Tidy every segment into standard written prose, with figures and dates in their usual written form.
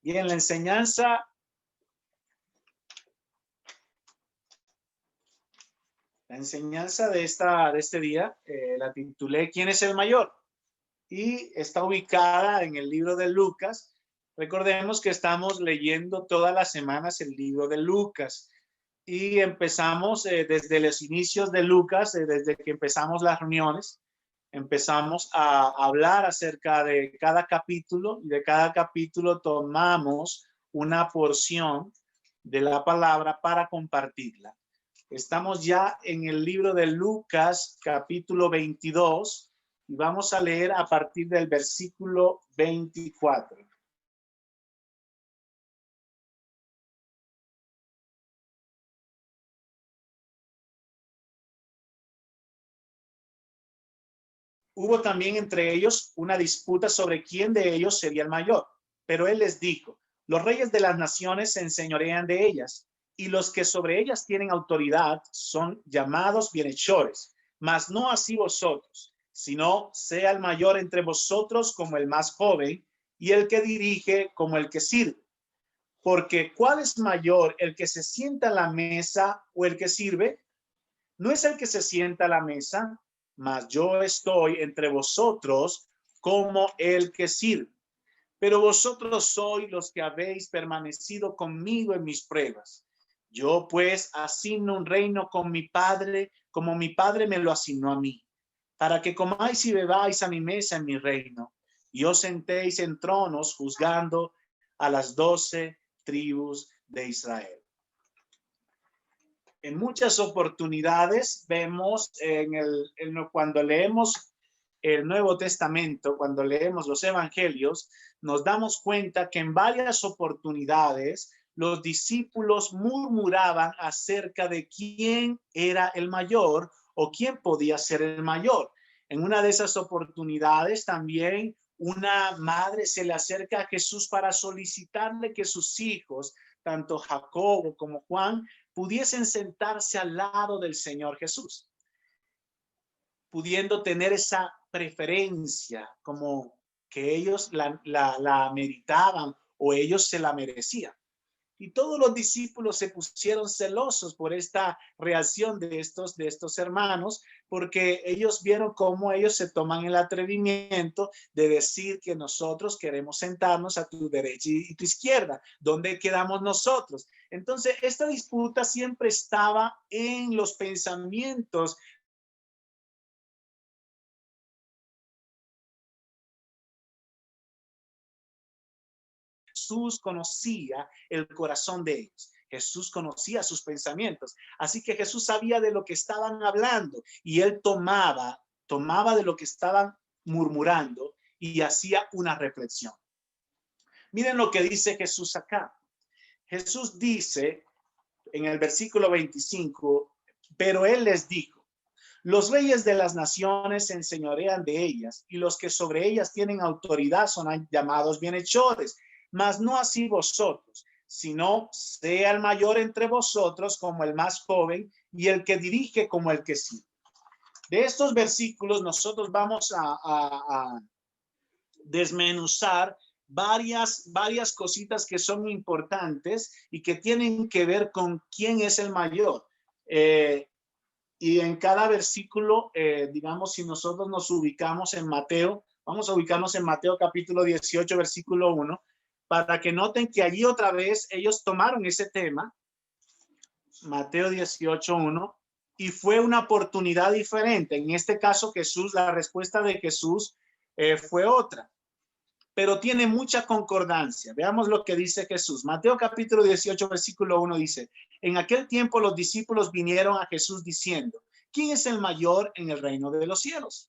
Bien, la enseñanza de este día la titulé ¿Quién es el mayor? Y está ubicada en el libro de Lucas. Recordemos que estamos leyendo todas las semanas el libro de Lucas y empezamos desde los inicios de Lucas, desde que empezamos las reuniones, empezamos a hablar acerca de cada capítulo y de cada capítulo tomamos una porción de la palabra para compartirla. Estamos ya en el libro de Lucas, capítulo 22, y vamos a leer a partir del versículo 24. Hubo también entre ellos una disputa sobre quién de ellos sería el mayor, pero él les dijo: los reyes de las naciones se enseñorean de ellas, y los que sobre ellas tienen autoridad son llamados bienhechores, mas no así vosotros, sino sea el mayor entre vosotros como el más joven, y el que dirige como el que sirve. Porque ¿cuál es mayor, el que se sienta a la mesa o el que sirve? No es el que se sienta a la mesa, mas yo estoy entre vosotros como el que sirve. Pero vosotros sois los que habéis permanecido conmigo en mis pruebas. Yo pues asigno un reino con mi Padre, como mi Padre me lo asignó a mí, para que comáis y bebáis a mi mesa en mi reino, y os sentéis en tronos juzgando a las 12 tribus de Israel. En muchas oportunidades vemos cuando leemos el Nuevo Testamento, cuando leemos los evangelios, nos damos cuenta que en varias oportunidades los discípulos murmuraban acerca de quién era el mayor o quién podía ser el mayor. En una de esas oportunidades también una madre se le acerca a Jesús para solicitarle que sus hijos, tanto Jacobo como Juan, pudiesen sentarse al lado del Señor Jesús, pudiendo tener esa preferencia como que ellos la meritaban o ellos se la merecían. Y todos los discípulos se pusieron celosos por esta reacción de estos hermanos, porque ellos vieron cómo ellos se toman el atrevimiento de decir que nosotros queremos sentarnos a tu derecha y tu izquierda. ¿Dónde quedamos nosotros? Entonces, esta disputa siempre estaba en los pensamientos. Jesús conocía el corazón de ellos. Jesús conocía sus pensamientos. Así que Jesús sabía de lo que estaban hablando y él tomaba de lo que estaban murmurando y hacía una reflexión. Miren lo que dice Jesús acá. Jesús dice en el versículo 25, pero él les dijo: los reyes de las naciones se enseñorean de ellas, y los que sobre ellas tienen autoridad son llamados bienhechores. Mas no así vosotros, sino sea el mayor entre vosotros como el más joven, y el que dirige como el que sirve. De estos versículos nosotros vamos a desmenuzar varias cositas que son importantes y que tienen que ver con quién es el mayor. Y en cada versículo, digamos, si nosotros nos ubicamos en Mateo, vamos a ubicarnos en Mateo capítulo 18, versículo 1, para que noten que allí otra vez ellos tomaron ese tema, Mateo 18, 1, y fue una oportunidad diferente. En este caso, la respuesta de Jesús fue otra, pero tiene mucha concordancia. Veamos lo que dice Jesús. Mateo capítulo 18, versículo 1 dice: en aquel tiempo los discípulos vinieron a Jesús diciendo: ¿quién es el mayor en el reino de los cielos?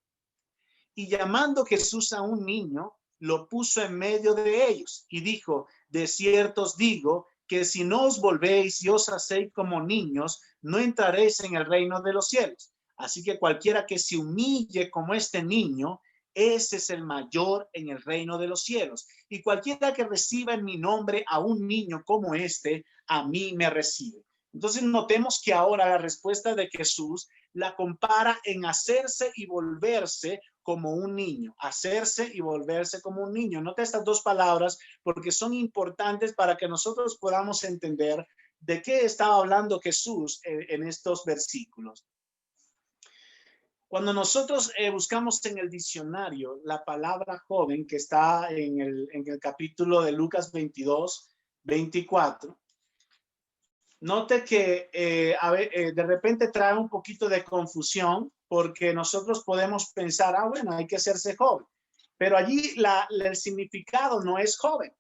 Y llamando Jesús a un niño, lo puso en medio de ellos y dijo: de cierto os digo que si no os volvéis y os hacéis como niños, no entraréis en el reino de los cielos. Así que cualquiera que se humille como este niño, ese es el mayor en el reino de los cielos. Y cualquiera que reciba en mi nombre a un niño como este, a mí me recibe. Entonces notemos que ahora la respuesta de Jesús la compara en hacerse y volverse como un niño, hacerse y volverse como un niño. Nota estas dos palabras porque son importantes para que nosotros podamos entender de qué estaba hablando Jesús en estos versículos. Cuando nosotros buscamos en el diccionario la palabra joven, que está en el capítulo de Lucas 22, 24, note que de repente trae un poquito de confusión porque nosotros podemos pensar, bueno, hay que hacerse joven. Pero allí el significado no es joven.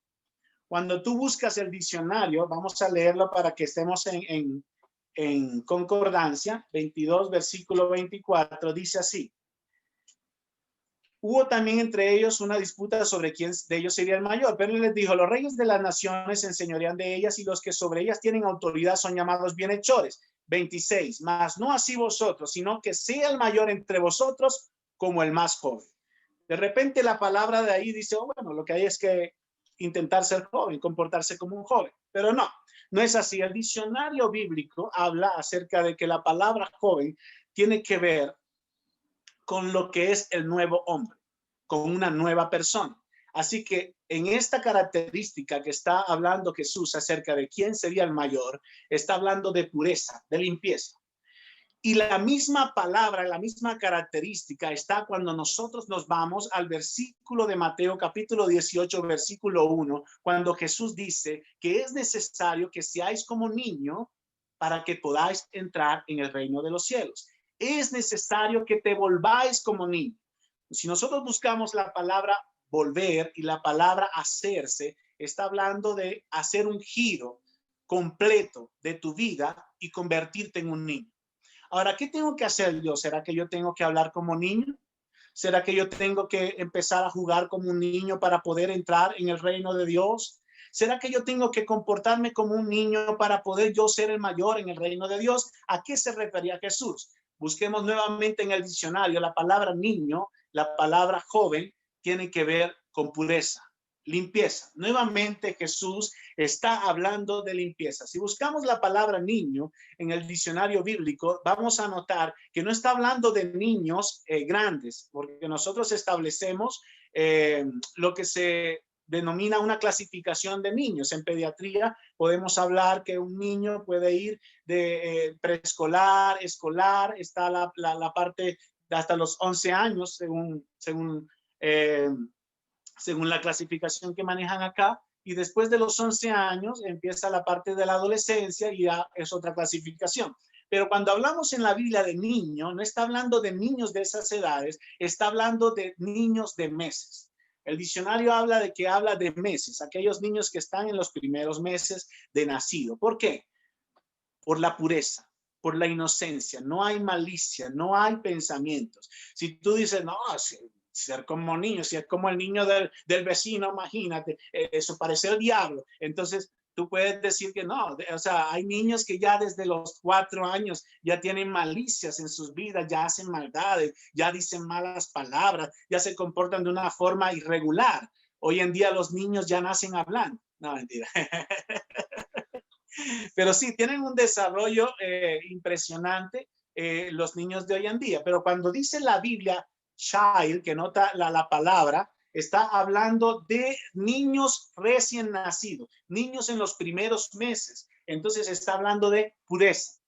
Cuando tú buscas el diccionario, vamos a leerlo para que estemos en concordancia, 22, versículo 24, dice así. Hubo también entre ellos una disputa sobre quién de ellos sería el mayor, pero él les dijo, los reyes de las naciones se enseñorean de ellas y los que sobre ellas tienen autoridad son llamados bienhechores. 26, mas no así vosotros, sino que sea el mayor entre vosotros como el más joven. De repente la palabra de ahí dice, bueno, lo que hay es que intentar ser joven, comportarse como un joven, pero no es así. El diccionario bíblico habla acerca de que la palabra joven tiene que ver con lo que es el nuevo hombre, con una nueva persona. Así que en esta característica que está hablando Jesús acerca de quién sería el mayor, está hablando de pureza, de limpieza. Y la misma palabra, la misma característica está cuando nosotros nos vamos al versículo de Mateo capítulo 18, versículo 1, cuando Jesús dice que es necesario que seáis como niño para que podáis entrar en el reino de los cielos. Es necesario que te volváis como niño. Si nosotros buscamos la palabra volver y la palabra hacerse, está hablando de hacer un giro completo de tu vida y convertirte en un niño. Ahora, ¿qué tengo que hacer yo? ¿Será que yo tengo que hablar como niño? ¿Será que yo tengo que empezar a jugar como un niño para poder entrar en el reino de Dios? ¿Será que yo tengo que comportarme como un niño para poder yo ser el mayor en el reino de Dios? ¿A qué se refería Jesús? Busquemos nuevamente en el diccionario la palabra niño, la palabra joven, tiene que ver con pureza, limpieza. Nuevamente Jesús está hablando de limpieza. Si buscamos la palabra niño en el diccionario bíblico, vamos a notar que no está hablando de niños grandes, porque nosotros establecemos lo que se denomina una clasificación de niños. En pediatría podemos hablar que un niño puede ir de preescolar, escolar, está la parte de hasta los 11 años, según la clasificación que manejan acá, y después de los 11 años empieza la parte de la adolescencia y ya es otra clasificación. Pero cuando hablamos en la Biblia de niño, no está hablando de niños de esas edades, está hablando de niños de meses. El diccionario habla de meses, aquellos niños que están en los primeros meses de nacido. ¿Por qué? Por la pureza, por la inocencia, no hay malicia, no hay pensamientos. Si tú dices, no, ser como niño, si es como el niño del vecino, imagínate, eso parece el diablo. Entonces, tú puedes decir que no, o sea, hay niños que ya desde los 4 años ya tienen malicias en sus vidas, ya hacen maldades, ya dicen malas palabras, ya se comportan de una forma irregular. Hoy en día los niños ya nacen hablando. No, mentira. Pero sí, tienen un desarrollo impresionante los niños de hoy en día. Pero cuando dice la Biblia child, que nota la palabra, está hablando de niños recién nacidos, niños en los primeros meses. Entonces está hablando de pureza.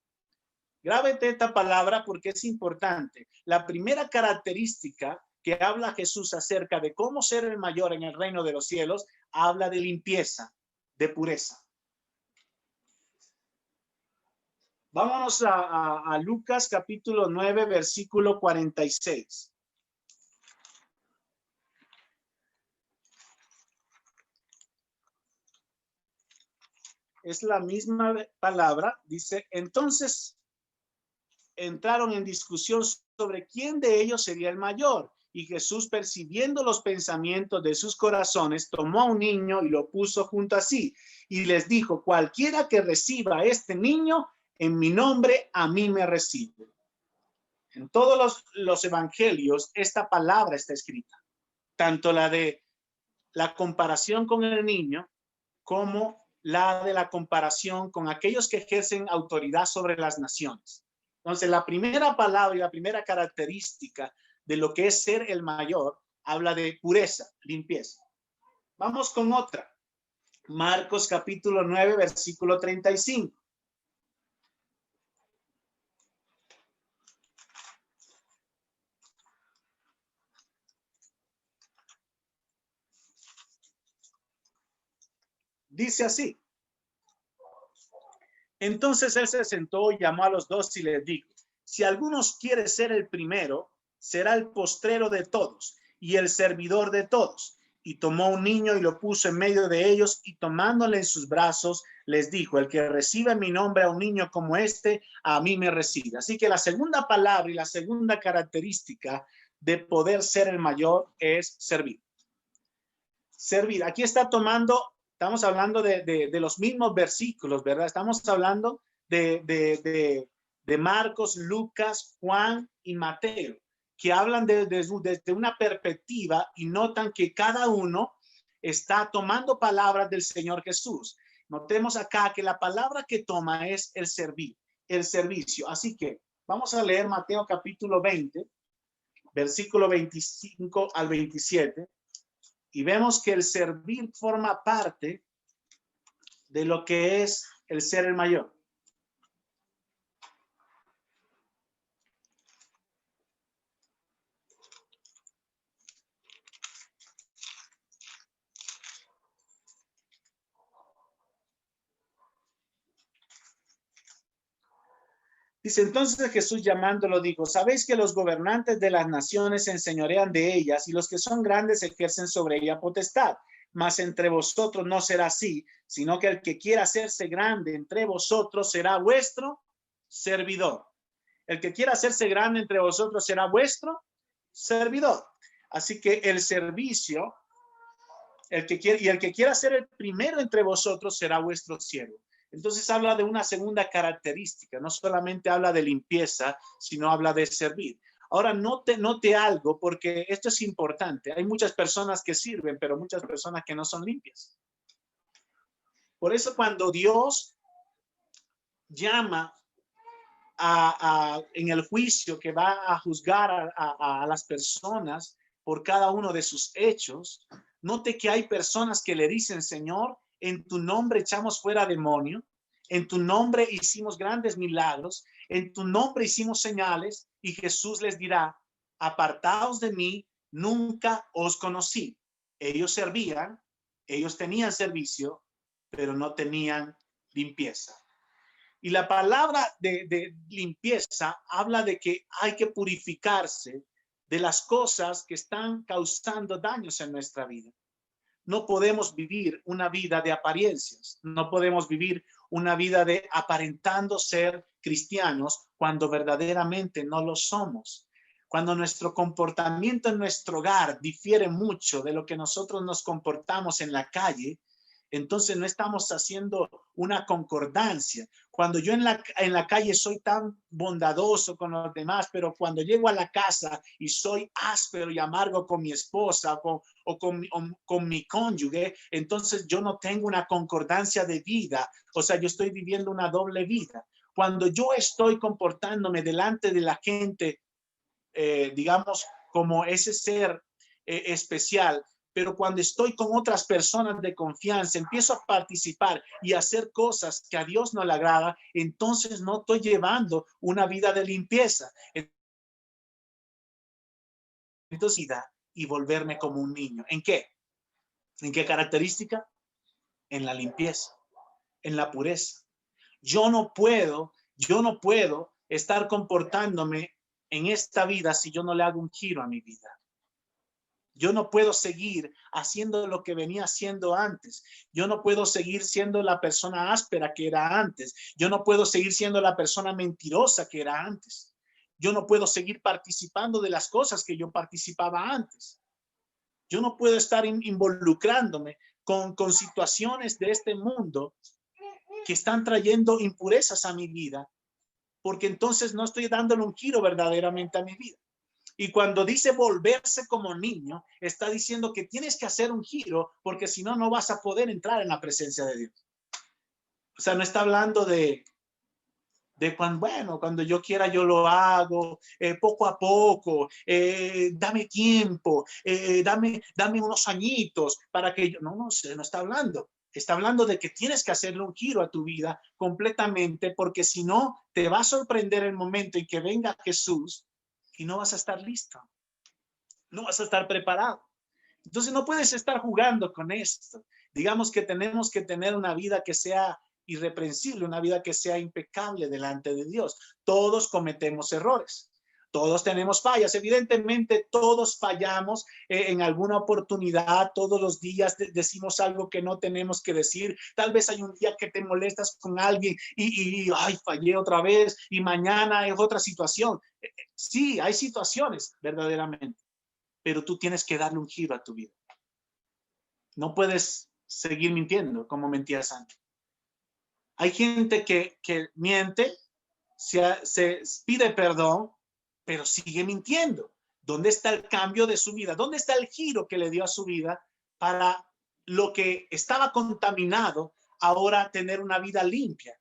Grábete esta palabra porque es importante. La primera característica que habla Jesús acerca de cómo ser el mayor en el reino de los cielos, habla de limpieza, de pureza. Vámonos a Lucas capítulo 9, versículo 46. Es la misma palabra, dice, entonces entraron en discusión sobre quién de ellos sería el mayor. Y Jesús, percibiendo los pensamientos de sus corazones, tomó a un niño y lo puso junto a sí. Y les dijo, cualquiera que reciba a este niño, en mi nombre, a mí me recibe. En todos los evangelios, esta palabra está escrita. Tanto la de la comparación con el niño, como la de la comparación con aquellos que ejercen autoridad sobre las naciones. Entonces, la primera palabra y la primera característica de lo que es ser el mayor habla de pureza, limpieza. Vamos con otra. Marcos capítulo 9, versículo 35. Dice así. Entonces él se sentó y llamó a los 12 y les dijo, si alguno quiere ser el primero, será el postrero de todos y el servidor de todos. Y tomó un niño y lo puso en medio de ellos y tomándole en sus brazos, les dijo, el que reciba en mi nombre a un niño como este, a mí me recibe. Así que la segunda palabra y la segunda característica de poder ser el mayor es servir. Servir. Aquí está tomando, estamos hablando de los mismos versículos, ¿verdad? Estamos hablando de Marcos, Lucas, Juan y Mateo, que hablan desde una perspectiva y notan que cada uno está tomando palabras del Señor Jesús. Notemos acá que la palabra que toma es el servir, el servicio. Así que vamos a leer Mateo capítulo 20, versículo 25 al 27. Y vemos que el servir forma parte de lo que es el ser el mayor. Dice, entonces Jesús llamándolo dijo, ¿sabéis que los gobernantes de las naciones se enseñorean de ellas y los que son grandes ejercen sobre ella potestad? Mas entre vosotros no será así, sino que el que quiera hacerse grande entre vosotros será vuestro servidor. El que quiera hacerse grande entre vosotros será vuestro servidor. Así que el servicio, el que quiera ser el primero entre vosotros será vuestro siervo. Entonces habla de una segunda característica, no solamente habla de limpieza, sino habla de servir. Ahora note algo, porque esto es importante. Hay muchas personas que sirven, pero muchas personas que no son limpias. Por eso cuando Dios llama en el juicio que va a juzgar a las personas por cada uno de sus hechos, note que hay personas que le dicen, Señor, en tu nombre echamos fuera demonio, en tu nombre hicimos grandes milagros, en tu nombre hicimos señales, y Jesús les dirá, apartaos de mí, nunca os conocí. Ellos servían, ellos tenían servicio, pero no tenían limpieza. Y la palabra de limpieza habla de que hay que purificarse de las cosas que están causando daños en nuestra vida. No podemos vivir una vida de apariencias, no podemos vivir una vida de aparentando ser cristianos cuando verdaderamente no lo somos. Cuando nuestro comportamiento en nuestro hogar difiere mucho de lo que nosotros nos comportamos en la calle, entonces no estamos haciendo una concordancia. Cuando yo en la calle soy tan bondadoso con los demás, pero cuando llego a la casa y soy áspero y amargo con mi esposa o con mi cónyuge, entonces yo no tengo una concordancia de vida. O sea, yo estoy viviendo una doble vida. Cuando yo estoy comportándome delante de la gente, digamos, como ese ser especial, pero cuando estoy con otras personas de confianza, empiezo a participar y a hacer cosas que a Dios no le agrada, entonces no estoy llevando una vida de limpieza. Entonces, y volverme como un niño. ¿En qué? ¿En qué característica? En la limpieza, en la pureza. Yo no puedo estar comportándome en esta vida si yo no le hago un giro a mi vida. Yo no puedo seguir haciendo lo que venía haciendo antes. Yo no puedo seguir siendo la persona áspera que era antes. Yo no puedo seguir siendo la persona mentirosa que era antes. Yo no puedo seguir participando de las cosas que yo participaba antes. Yo no puedo estar involucrándome con situaciones de este mundo que están trayendo impurezas a mi vida, porque entonces no estoy dándole un giro verdaderamente a mi vida. Y cuando dice volverse como niño, está diciendo que tienes que hacer un giro porque si no, no vas a poder entrar en la presencia de Dios. O sea, no está hablando de de cuando, bueno, cuando yo quiera yo lo hago, poco a poco, dame tiempo, dame unos añitos para que yo, no, se no está hablando. Está hablando de que tienes que hacerle un giro a tu vida completamente, porque si no, te va a sorprender el momento en que venga Jesús y no vas a estar listo, no vas a estar preparado. Entonces no puedes estar jugando con esto. Digamos que tenemos que tener una vida que sea irreprensible, una vida que sea impecable delante de Dios. Todos cometemos errores. Todos tenemos fallas. Evidentemente, todos fallamos en alguna oportunidad. Todos los días decimos algo que no tenemos que decir. Tal vez hay un día que te molestas con alguien ay, fallé otra vez. Y mañana es otra situación. Sí, hay situaciones verdaderamente, pero tú tienes que darle un giro a tu vida. No puedes seguir mintiendo como mentías antes. Hay gente que miente, se pide perdón, pero sigue mintiendo. ¿Dónde está el cambio de su vida? ¿Dónde está el giro que le dio a su vida para lo que estaba contaminado ahora tener una vida limpia?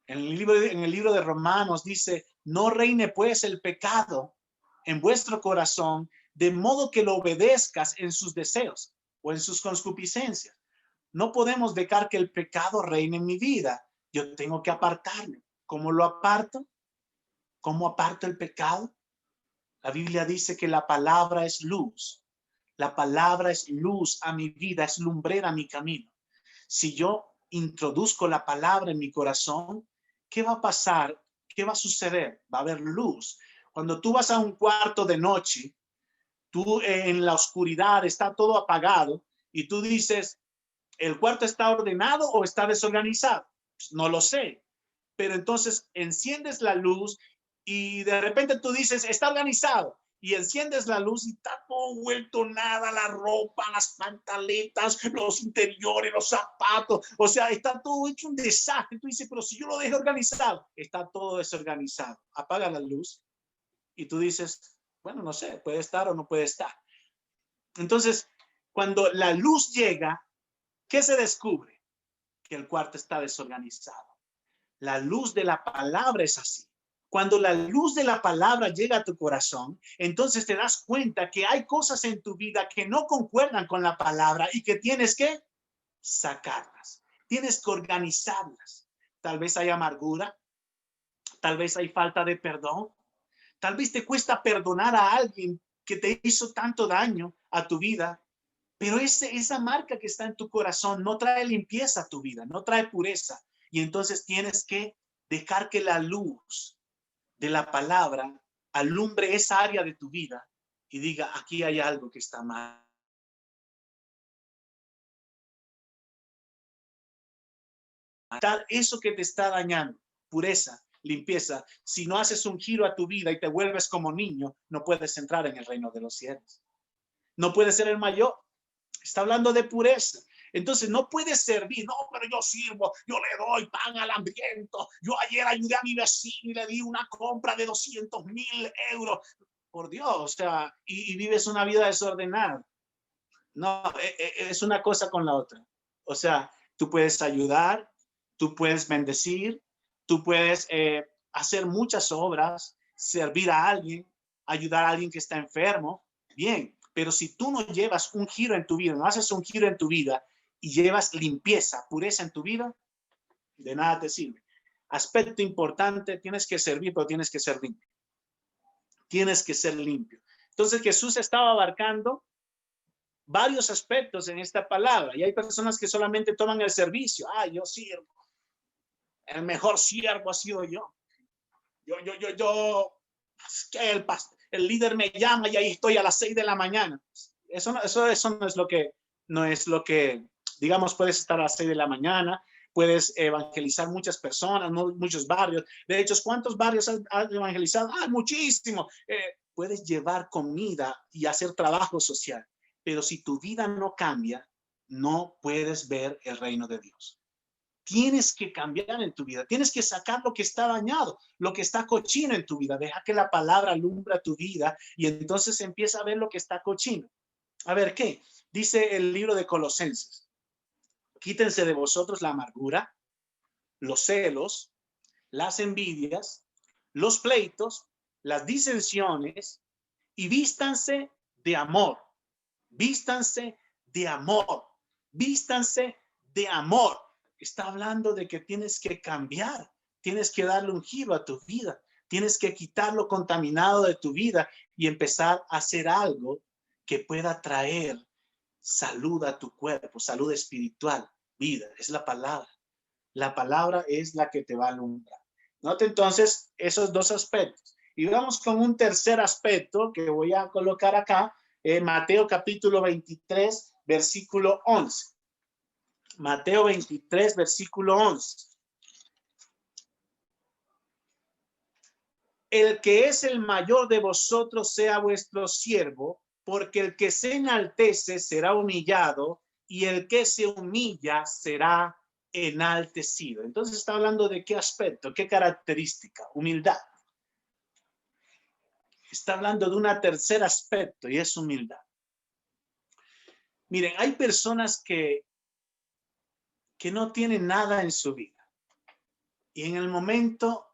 En el libro de Romanos dice, no reine pues el pecado en vuestro corazón, de modo que lo obedezcas en sus deseos o en sus concupiscencias. No podemos dejar que el pecado reine en mi vida. Yo tengo que apartarme. ¿Cómo lo aparto? ¿Cómo aparto el pecado? La Biblia dice que la palabra es luz. La palabra es luz a mi vida, es lumbrera a mi camino. Si yo introduzco la palabra en mi corazón, ¿qué va a pasar? ¿Qué va a suceder? Va a haber luz. Cuando tú vas a un cuarto de noche, tú en la oscuridad está todo apagado y tú dices, ¿el cuarto está ordenado o está desorganizado? Pues no lo sé. Pero entonces enciendes la luz y de repente tú dices, está organizado. Y enciendes la luz y está todo vuelto nada, la ropa, las pantaletas, los interiores, los zapatos. O sea, está todo hecho un desastre. Tú dices, pero si yo lo dejo organizado, está todo desorganizado. Apaga la luz y tú dices, bueno, no sé, puede estar o no puede estar. Entonces, cuando la luz llega, ¿qué se descubre? Que el cuarto está desorganizado. La luz de la palabra es así. Cuando la luz de la palabra llega a tu corazón, entonces te das cuenta que hay cosas en tu vida que no concuerdan con la palabra y que tienes que sacarlas. Tienes que organizarlas. Tal vez hay amargura, tal vez hay falta de perdón, tal vez te cuesta perdonar a alguien que te hizo tanto daño a tu vida, pero esa marca que está en tu corazón no trae limpieza a tu vida, no trae pureza. Y entonces tienes que dejar que la luz de la palabra alumbre esa área de tu vida y diga, aquí hay algo que está mal. Eso que te está dañando, pureza, limpieza. Si no haces un giro a tu vida y te vuelves como niño, no puedes entrar en el reino de los cielos. No puedes ser el mayor. Está hablando de pureza. Entonces no puedes servir, no, pero yo sirvo, yo le doy pan al hambriento. Yo ayer ayudé a mi vecino y le di una compra de 200,000 euros. Por Dios, o sea, y vives una vida desordenada. No, es una cosa con la otra. O sea, tú puedes ayudar, tú puedes bendecir, tú puedes hacer muchas obras, servir a alguien, ayudar a alguien que está enfermo. Bien, pero si tú no llevas un giro en tu vida, no haces un giro en tu vida y llevas limpieza, pureza en tu vida, de nada te sirve. Aspecto importante, tienes que servir, pero tienes que ser limpio. Tienes que ser limpio. Entonces Jesús estaba abarcando varios aspectos en esta palabra y hay personas que solamente toman el servicio. Yo sirvo. El mejor siervo ha sido yo. Que el líder me llama y ahí estoy a las 6 de la mañana. Eso no es lo que, digamos, puedes estar a las 6 de la mañana, puedes evangelizar muchas personas, muchos barrios. De hecho, ¿cuántos barrios has evangelizado? Muchísimo. Puedes llevar comida y hacer trabajo social, pero si tu vida no cambia, no puedes ver el reino de Dios. Tienes que cambiar en tu vida, tienes que sacar lo que está dañado, lo que está cochino en tu vida. Deja que la palabra alumbra tu vida y entonces empieza a ver lo que está cochino. A ver, ¿qué? Dice el libro de Colosenses. Quítense de vosotros la amargura, los celos, las envidias, los pleitos, las disensiones, y vístanse de amor, vístanse de amor, vístanse de amor. Está hablando de que tienes que cambiar, tienes que darle un giro a tu vida, tienes que quitar lo contaminado de tu vida y empezar a hacer algo que pueda traer salud a tu cuerpo, salud espiritual, vida. Es la palabra. La palabra es la que te va a alumbrar. Note entonces esos dos aspectos. Y vamos con un tercer aspecto que voy a colocar acá, Mateo capítulo 23, versículo 11. Mateo 23, versículo 11. El que es el mayor de vosotros sea vuestro siervo, porque el que se enaltece será humillado, y el que se humilla será enaltecido. Entonces está hablando de qué aspecto, qué característica, humildad. Está hablando de un tercer aspecto y es humildad. Miren, hay personas que no tienen nada en su vida. Y en el momento,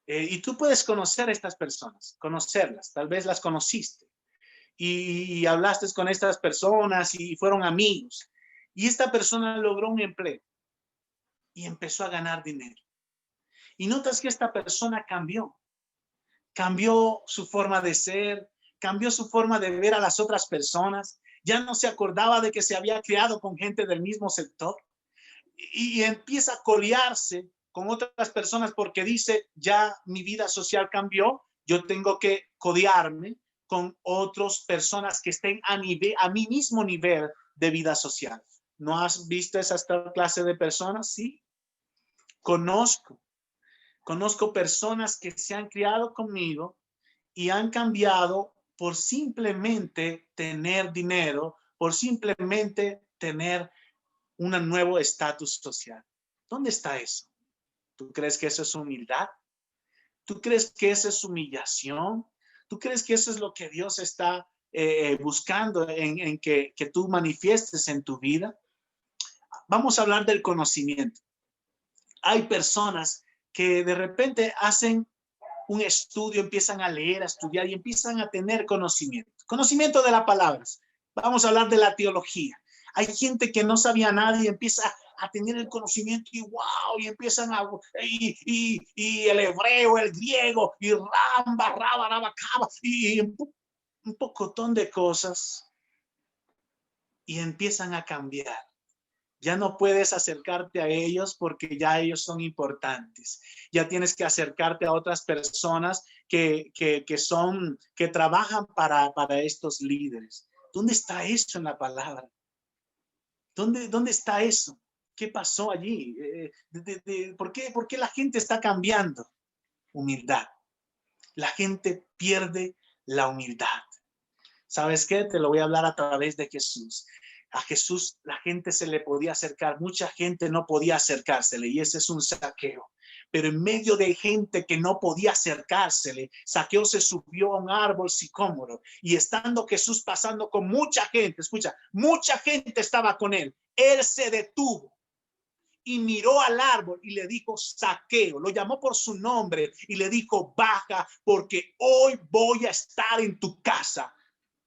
y tú puedes conocer a estas personas, conocerlas, tal vez las conociste. Y hablaste con estas personas y fueron amigos. Y esta persona logró un empleo y empezó a ganar dinero. Y notas que esta persona cambió su forma de ser, cambió su forma de ver a las otras personas. Ya no se acordaba de que se había criado con gente del mismo sector. Y empieza a colearse con otras personas porque dice, ya mi vida social cambió, yo tengo que codearme con otras personas que estén a mi mismo nivel de vida social. ¿No has visto esa clase de personas? Sí. Conozco personas que se han criado conmigo y han cambiado por simplemente tener dinero, por simplemente tener un nuevo estatus social. ¿Dónde está eso? ¿Tú crees que eso es humildad? ¿Tú crees que eso es humillación? ¿Tú crees que eso es lo que Dios está buscando en que tú manifiestes en tu vida? Vamos a hablar del conocimiento. Hay personas que de repente hacen un estudio, empiezan a leer, a estudiar y empiezan a tener conocimiento de las palabras. Vamos a hablar de la teología. Hay gente que no sabía nada y empieza a tener el conocimiento y wow, y empiezan a, y el hebreo, el griego, y ramba, raba, rabacaba, y un pocotón de cosas, y empiezan a cambiar. Ya no puedes acercarte a ellos porque ya ellos son importantes. Ya tienes que acercarte a otras personas que trabajan para estos líderes. ¿Dónde está eso en la palabra? ¿Dónde está eso? ¿Qué pasó allí? ¿Por qué la gente está cambiando? Humildad. La gente pierde la humildad. ¿Sabes qué? Te lo voy a hablar a través de Jesús. A Jesús la gente se le podía acercar, mucha gente no podía acercársele y ese es un Zaqueo. Pero en medio de gente que no podía acercársele, Zaqueo se subió a un árbol sicómoro y estando Jesús pasando con mucha gente, escucha, mucha gente estaba con él. Él se detuvo y miró al árbol y le dijo Zaqueo, lo llamó por su nombre y le dijo baja porque hoy voy a estar en tu casa.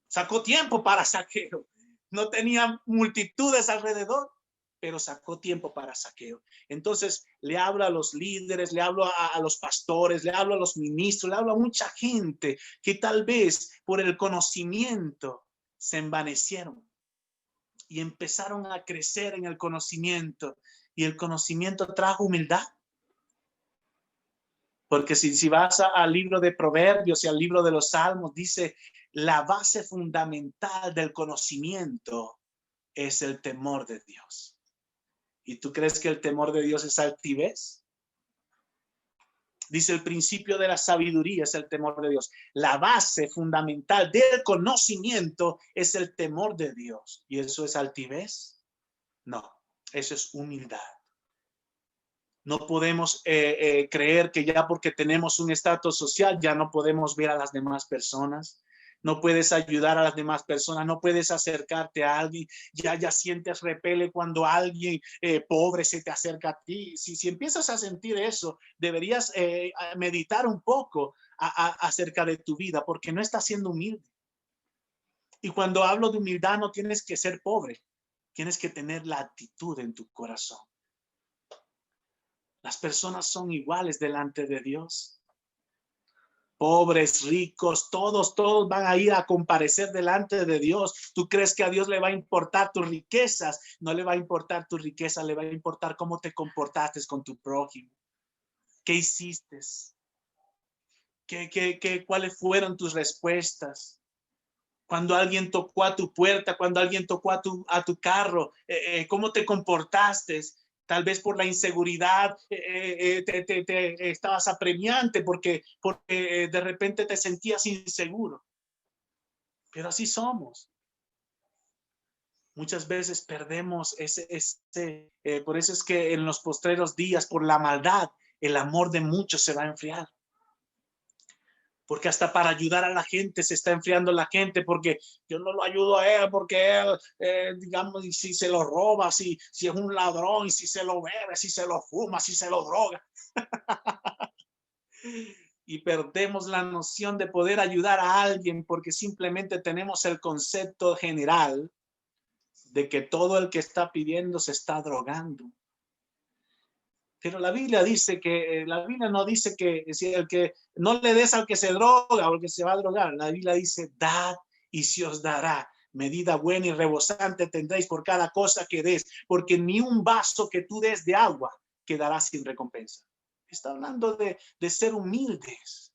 Sacó tiempo para Zaqueo. No tenía multitudes alrededor, pero sacó tiempo para Zaqueo. Entonces le hablo a los líderes, le hablo a los pastores, le hablo a los ministros, le hablo a mucha gente que tal vez por el conocimiento se envanecieron y empezaron a crecer en el conocimiento y el conocimiento trajo humildad. Porque si vas al libro de Proverbios y al libro de los Salmos, dice, la base fundamental del conocimiento es el temor de Dios. ¿Y tú crees que el temor de Dios es altivez? Dice, el principio de la sabiduría es el temor de Dios. La base fundamental del conocimiento es el temor de Dios. ¿Y eso es altivez? No, eso es humildad. No podemos creer que ya porque tenemos un estatus social ya no podemos ver a las demás personas. no puedes ayudar a las demás personas, no puedes acercarte a alguien, ya sientes repele cuando alguien pobre se te acerca a ti. Si empiezas a sentir eso, deberías meditar un poco acerca de tu vida, porque no estás siendo humilde. Y cuando hablo de humildad, no tienes que ser pobre, tienes que tener la actitud en tu corazón. Las personas son iguales delante de Dios. Pobres, ricos, todos van a ir a comparecer delante de Dios. ¿Tú crees que a Dios le va a importar tus riquezas? No le va a importar tu riqueza, le va a importar cómo te comportaste con tu prójimo. ¿Qué hiciste? ¿Cuáles fueron tus respuestas? Cuando alguien tocó a tu puerta, cuando alguien tocó a tu carro, ¿cómo te comportaste? Tal vez por la inseguridad te estabas apremiante porque de repente te sentías inseguro. Pero así somos. Muchas veces perdemos por eso es que en los postreros días, por la maldad, el amor de muchos se va a enfriar. Porque hasta para ayudar a la gente se está enfriando la gente, porque yo no lo ayudo a él, porque él, digamos, si se lo roba, si es un ladrón, si se lo bebe, si se lo fuma, si se lo droga. Y perdemos la noción de poder ayudar a alguien porque simplemente tenemos el concepto general de que todo el que está pidiendo se está drogando. Pero la Biblia no dice que si el que no le des al que se droga o el que se va a drogar. La Biblia dice, dad y se os dará. Medida buena y rebosante tendréis por cada cosa que des, porque ni un vaso que tú des de agua quedará sin recompensa. Está hablando de ser humildes.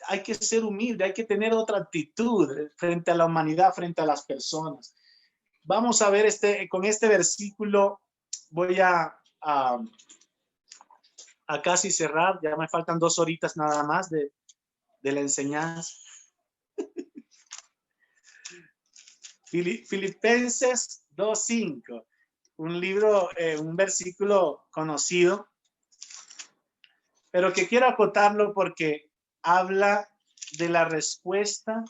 Hay que ser humilde, hay que tener otra actitud frente a la humanidad, frente a las personas. Vamos a ver con este versículo, voy a casi cerrar, ya me faltan 2 horitas nada más de la enseñanza. Filipenses 2:5, un libro, un versículo conocido, pero que quiero acotarlo porque habla de la respuesta,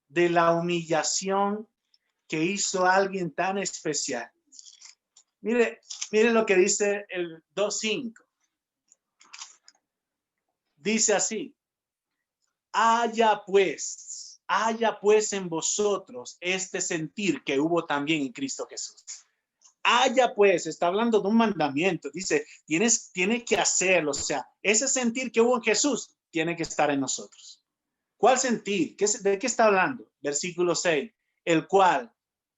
de la humillación que hizo alguien tan especial. Mire lo que dice el 2:5. Dice así: haya pues en vosotros este sentir que hubo también en Cristo Jesús. Haya pues, está hablando de un mandamiento, dice, tiene que hacerlo, o sea, ese sentir que hubo en Jesús tiene que estar en nosotros. ¿Cuál sentir? ¿De qué está hablando? Versículo 6, el cual,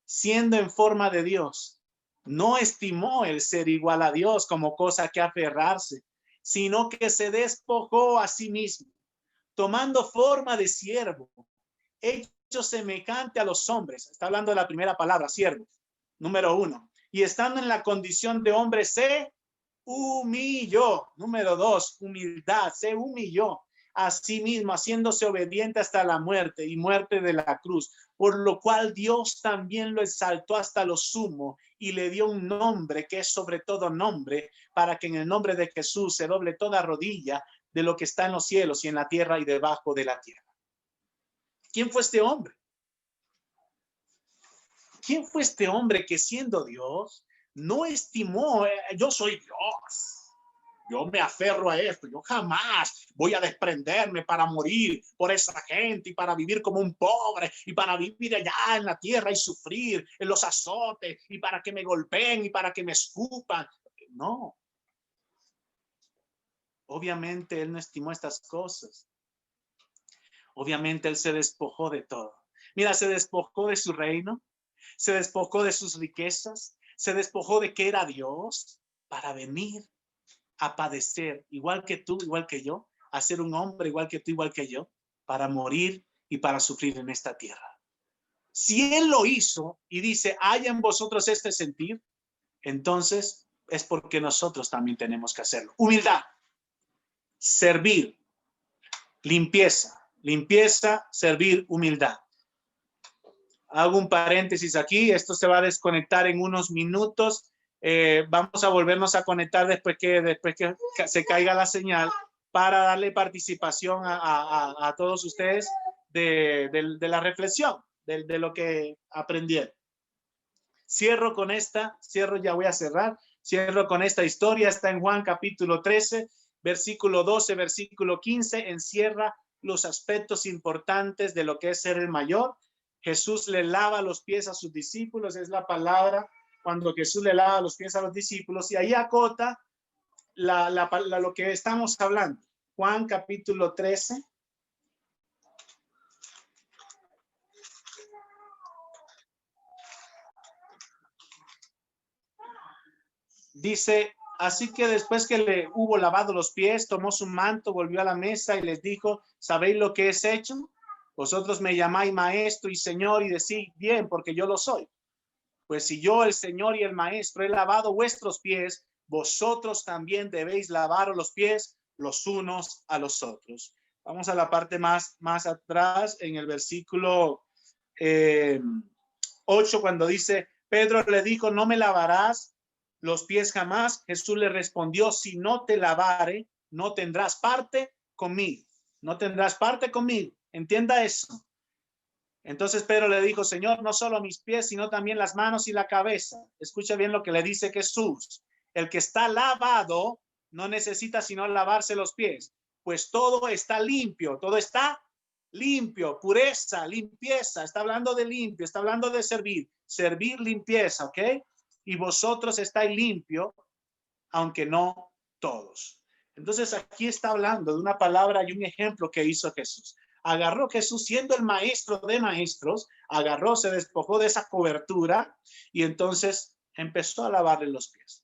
siendo en forma de Dios, no estimó el ser igual a Dios como cosa que aferrarse, sino que se despojó a sí mismo, tomando forma de siervo, hecho semejante a los hombres. Está hablando de la primera palabra, siervo, número 1. Y estando en la condición de hombre, se humilló. Número 2, humildad, se humilló a sí mismo, haciéndose obediente hasta la muerte y muerte de la cruz, por lo cual Dios también lo exaltó hasta lo sumo y le dio un nombre que es sobre todo nombre, para que en el nombre de Jesús se doble toda rodilla de lo que está en los cielos y en la tierra y debajo de la tierra. ¿Quién fue este hombre? ¿Quién fue este hombre que siendo Dios no estimó, yo soy Dios, yo me aferro a esto, yo jamás voy a desprenderme para morir por esa gente y para vivir como un pobre y para vivir allá en la tierra y sufrir en los azotes y para que me golpeen y para que me escupan? No. Obviamente él no estimó estas cosas. Obviamente él se despojó de todo. Mira, se despojó de su reino, se despojó de sus riquezas, se despojó de que era Dios para venir a padecer, igual que tú, igual que yo, a ser un hombre igual que tú, igual que yo, para morir y para sufrir en esta tierra. Si él lo hizo y dice, haya en vosotros este sentir, entonces es porque nosotros también tenemos que hacerlo. Humildad, servir, limpieza, servir, humildad. Hago un paréntesis aquí, esto se va a desconectar en unos minutos. Vamos a volvernos a conectar después que se caiga la señal para darle participación a todos ustedes de la reflexión, de lo que aprendieron. Cierro con esta, ya voy a cerrar, cierro con esta historia, está en Juan capítulo 13, versículo 12, versículo 15, encierra los aspectos importantes de lo que es ser el mayor. Jesús le lava los pies a sus discípulos, es la palabra, cuando Jesús le lava los pies a los discípulos, y ahí acota lo que estamos hablando. Juan capítulo 13. Dice, así que después que le hubo lavado los pies, tomó su manto, volvió a la mesa y les dijo, ¿sabéis lo que es hecho? Vosotros me llamáis maestro y señor y decís, bien, porque yo lo soy. Pues si yo, el Señor y el Maestro, he lavado vuestros pies, vosotros también debéis lavar los pies los unos a los otros. Vamos a la parte más atrás, en el versículo 8, cuando dice, Pedro le dijo, ¿no me lavarás los pies jamás? Jesús le respondió, si no te lavare, no tendrás parte conmigo. No tendrás parte conmigo. Entienda eso. Entonces Pedro le dijo, Señor, no solo mis pies, sino también las manos y la cabeza. Escucha bien lo que le dice Jesús. El que está lavado no necesita sino lavarse los pies, pues todo está limpio, pureza, limpieza. Está hablando de limpio, está hablando de servir, limpieza, ¿ok? Y vosotros estáis limpio, aunque no todos. Entonces aquí está hablando de una palabra y un ejemplo que hizo Jesús. Agarró Jesús, siendo el maestro de maestros, agarró, se despojó de esa cobertura y entonces empezó a lavarle los pies.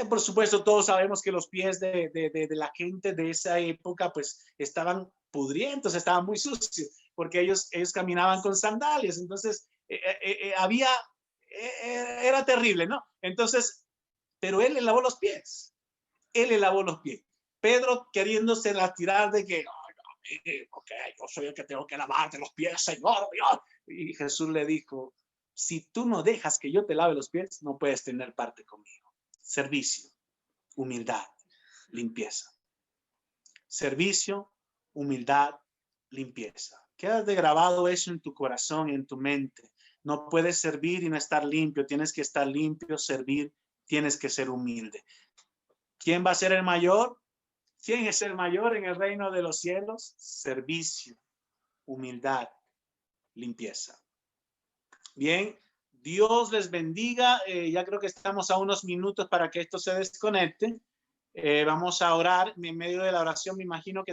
Por supuesto, todos sabemos que los pies de la gente de esa época pues estaban pudrientos, estaban muy sucios, porque ellos caminaban con sandalias, entonces era terrible, ¿no? Entonces, pero él le lavó los pies, Pedro queriéndose la tirar de que, ok, yo soy el que tengo que lavarte los pies, Señor, Dios. Y Jesús le dijo, si tú no dejas que yo te lave los pies, no puedes tener parte conmigo. Servicio, humildad, limpieza. Servicio, humildad, limpieza. Quédate grabado eso en tu corazón, en tu mente. No puedes servir y no estar limpio. Tienes que estar limpio, servir, tienes que ser humilde. ¿Quién va a ser el mayor? ¿Quién es el mayor en el reino de los cielos? Servicio, humildad, limpieza. Bien, Dios les bendiga. Ya creo que estamos a unos minutos para que esto se desconecte. Vamos a orar. En medio de la oración me imagino que